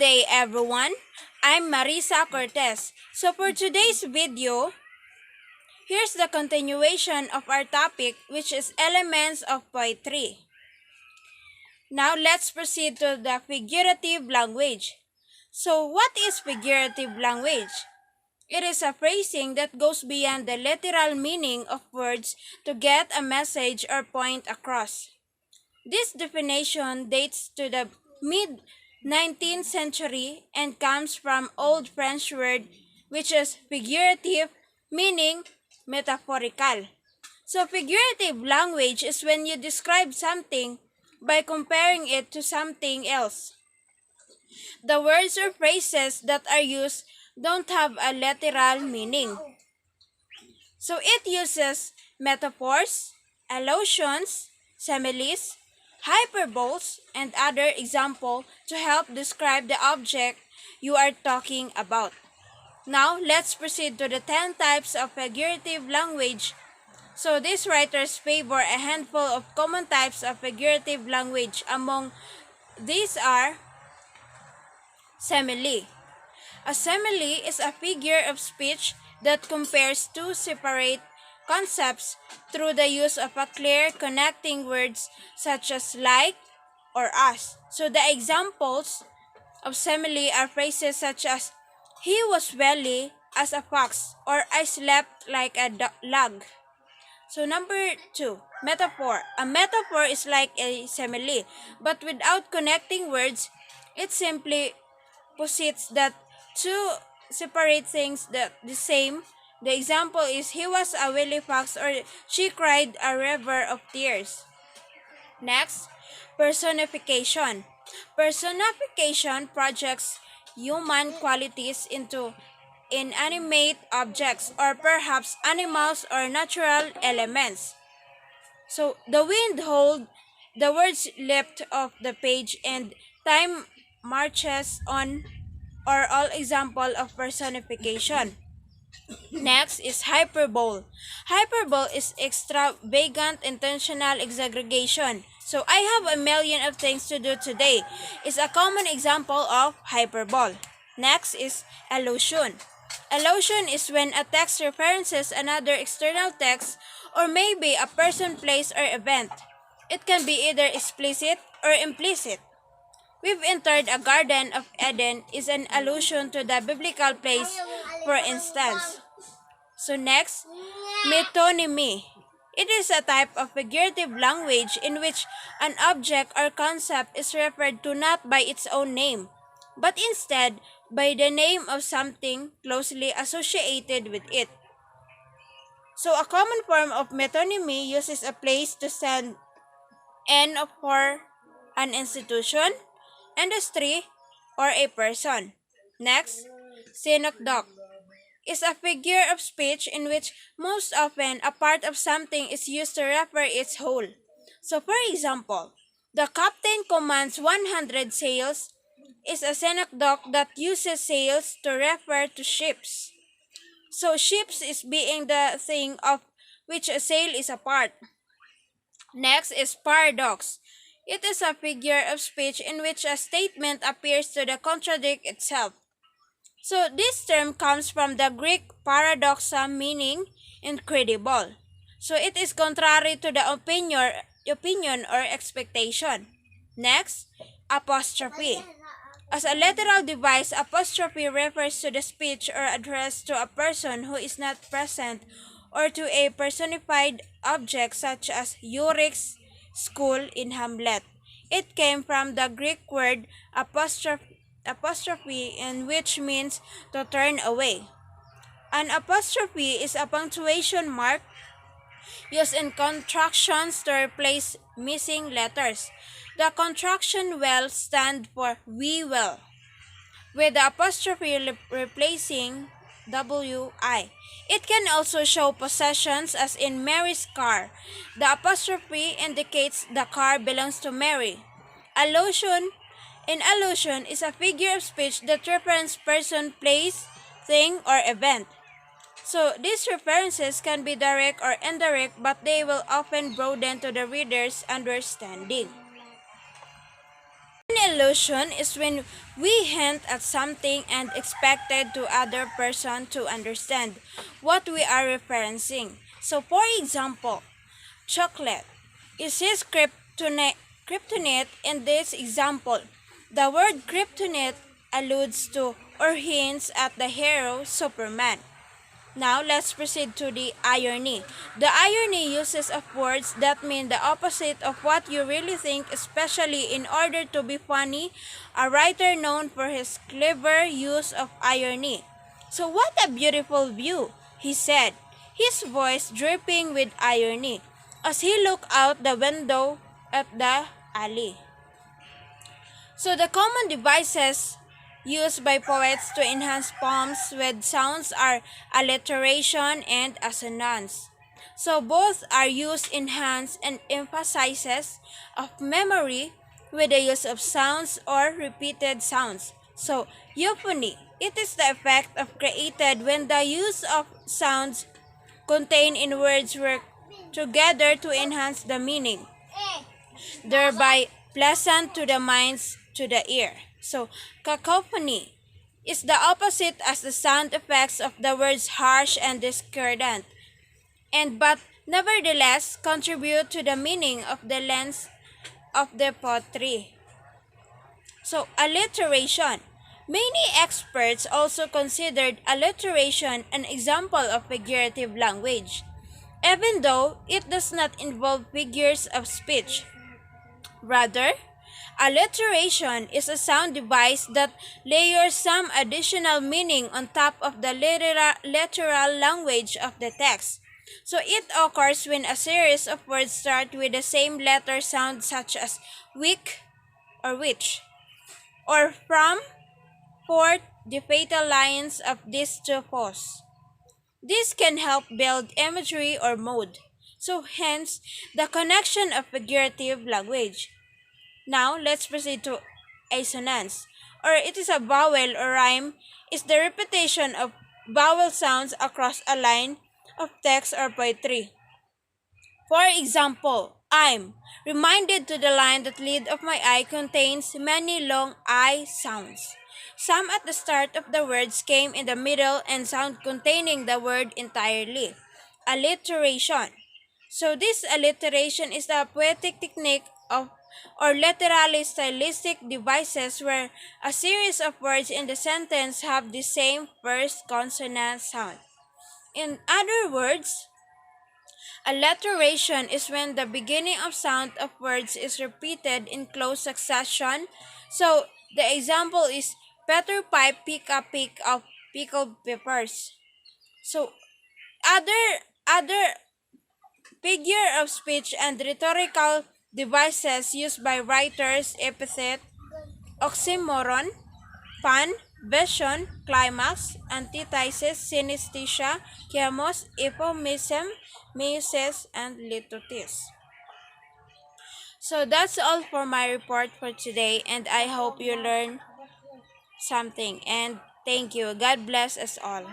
day everyone, I'm Marisa Cortez. So for today's video, here's the continuation of our topic which is elements of poetry. Now let's proceed to the figurative language. So what is figurative language? It is a phrasing that goes beyond the literal meaning of words to get a message or point across. This definition dates to the mid 19th century and comes from Old French word which is figurative, meaning metaphorical. So figurative language is when you describe something by comparing it to something else. The words or phrases that are used don't have a literal meaning. So it uses metaphors, allusions, similes, hyperboles, and other examples to help describe the object you are talking about. Now, let's proceed to the 10 types of figurative language. So these writers favor a handful of common types of figurative language. Among these are simile. A simile is a figure of speech that compares two separate concepts through the use of a clear connecting words such as like or as. So the examples of simile are phrases such as he was welly as a fox or I slept like a log. So number 2, metaphor. A metaphor is like a simile, but without connecting words, it simply posits that two separate things that the same. The example is he was a willy fox or she cried a river of tears. Next, personification. Personification projects human qualities into inanimate objects or perhaps animals or natural elements. So the wind hold, the words leapt off the page, and time marches on are all example of personification. Next is hyperbole. Hyperbole is extravagant intentional exaggeration. So I have a million of things to do today is a common example of hyperbole. Next is allusion. Allusion is when a text references another external text or maybe a person, place, or event. It can be either explicit or implicit. We've entered a Garden of Eden is an allusion to the biblical place, for instance. So next, metonymy. It is a type of figurative language in which an object or concept is referred to not by its own name, but instead by the name of something closely associated with it. So a common form of metonymy uses a place to stand in for an institution, industry, or a person. Next, synecdoche is a figure of speech in which most often a part of something is used to refer its whole. So for example, the captain commands 100 sails is a synecdoche that uses sails to refer to ships. So ships is being the thing of which a sail is a part. Next is paradox. It is a figure of speech in which a statement appears to contradict itself. So this term comes from the Greek paradoxa meaning incredible. So it is contrary to the opinion or expectation. Next, apostrophe. As a literal device, apostrophe refers to the speech or address to a person who is not present or to a personified object such as Yorick's school in Hamlet. It came from the Greek word apostrophe in which means to turn away. An apostrophe is a punctuation mark used in contractions to replace missing letters. The contraction will stand for we will, with the apostrophe replacing WI. It can also show possessions as in Mary's car. The apostrophe indicates the car belongs to Mary. Allusion is a figure of speech that references person, place, thing, or event. So these references can be direct or indirect, but they will often broaden to the reader's understanding. illusion is when we hint at something and expected to other person to understand what we are referencing. So for example, chocolate is his kryptonite in this example. The word kryptonite alludes to or hints at the hero Superman. Now, let's proceed to the irony. The irony uses of words that mean the opposite of what you really think, especially in order to be funny, a writer known for his clever use of irony. So, what a beautiful view, he said, his voice dripping with irony, as he looked out the window at the alley. So the common devices used by poets to enhance poems with sounds are alliteration and assonance. So both are used enhance and emphasizes of memory with the use of sounds or repeated sounds. So euphony, it is the effect of created when the use of sounds contained in words work together to enhance the meaning, thereby pleasant to the minds to the ear. So, cacophony is the opposite as the sound effects of the words harsh and discordant, and but nevertheless contribute to the meaning of the lens of the poetry. So, alliteration. Many experts also considered alliteration an example of figurative language, even though it does not involve figures of speech. Rather, alliteration is a sound device that layers some additional meaning on top of the literal language of the text. So it occurs when a series of words start with the same letter sound such as weak or which, or from, forth, the fatal lines of these two pause. This can help build imagery or mood. So hence, the connection of figurative language. Now, let's proceed to assonance, or it is a vowel or rhyme, is the repetition of vowel sounds across a line of text or poetry. For example, I'm reminded to the line that lid of my eye contains many long I sounds. Some at the start of the words came in the middle and sound containing the word entirely. Alliteration. So this alliteration is the poetic technique of or literally stylistic devices where a series of words in the sentence have the same first consonant sound. In other words, alliteration is when the beginning of sound of words is repeated in close succession. So the example is Peter Pipe pick a pick of pickled peppers. So other figure of speech and rhetorical devices used by writers epithet, oxymoron, pun, vision, climax, antithesis, synesthesia, chiamos, euphemism, meiosis, and litotes. So that's all for my report for today, and I hope you learn something. And thank you. God bless us all.